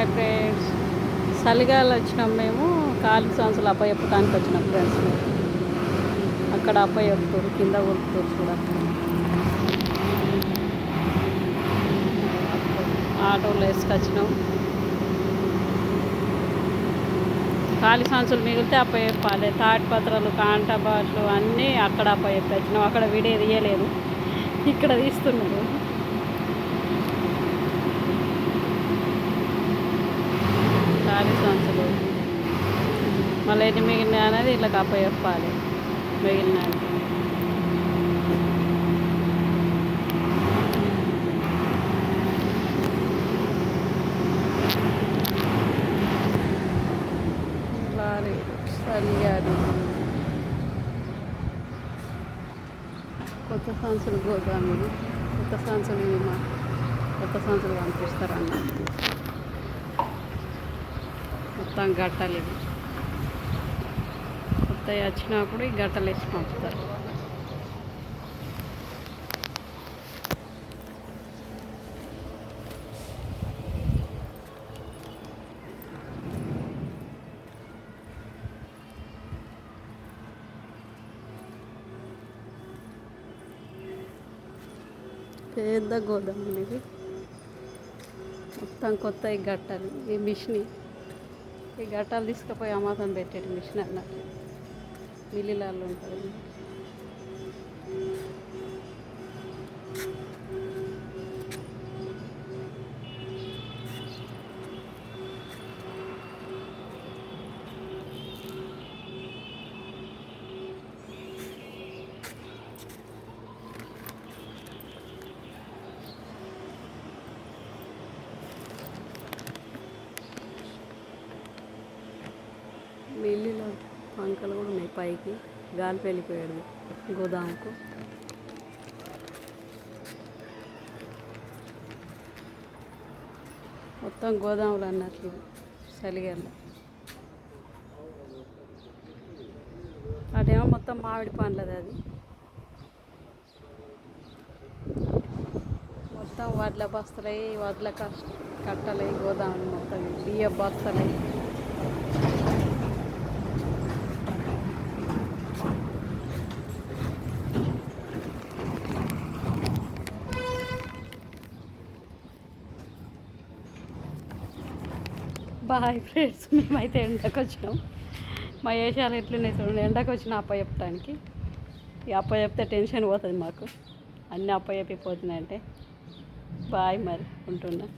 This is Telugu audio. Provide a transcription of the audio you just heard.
హాయ్ ఫ్రెండ్స్, చలిగాలి వచ్చినాం. మేము కాలు సంచులు అప్ప చెప్పుతానికి వచ్చినాం ఫ్రెండ్స్. మేము అక్కడ అప్ప చెప్తారు, కింద కొడుతారు కూడా. ఆటోలో వేసుకొచ్చినాం. ఖాళీ సంచులు మిగిలితే అప్ప చెప్పాలి. తాటిపత్రాలు, కాంట బాట్లు అన్నీ అక్కడ అప్ప చెప్పొచ్చినాం. అక్కడ వీడియో తీయలేదు, ఇక్కడ తీస్తున్నారు. ఖాళీ సంచులు మళ్ళీ ఎన్ని మిగిలినాయి అనేది ఇట్లా అప్ప చెప్పాలి. మిగిలిన లారీ చలిగాలి. కొత్త సంచులు గోదాములు, కొత్త సంచులు కొత్త సంచులు పంపిస్తారన్న. మొత్తం గట్టలు ఇవి కొత్తవి వచ్చినప్పుడు ఈ గట్టలు వేసి పంపుతారు. పెద్ద గోదాములు ఇవి, మొత్తం కొత్త ఈ గట్టలు. ఈ మిషన్, ఈ గట్టాలు తీసుకుపోయి అమాసం పెట్టేది మిషన్ అన్నట్టు. మిల్లులలో ఉంటుంది. మిల్లులో పంకలు కూడా ఉన్నాయి. పైకి గాలి వెళ్ళిపోయాడు గోదాముకు. మొత్తం గోదాములు అన్నట్లు చలిగాలి. అదేమో మొత్తం మామిడి పండ్లది. అది మొత్తం వడ్ల బస్తలై, వడ్ల కట్టలై గోదాములు. మొత్తం బియ్య బస్తలై. బాయ్ ఫ్రెండ్స్, మేమైతే ఎండకు వచ్చినాం. మా ఏషాలు ఎట్లున్నాయి చూడండి. ఎండకు వచ్చిన అప్ప చెప్పడానికి. ఈ అప్ప చెప్తే టెన్షన్ పోతుంది మాకు. అన్నీ అప్ప చెప్పిపోతున్నాయంటే. బాయ్, మరి ఉంటున్నా.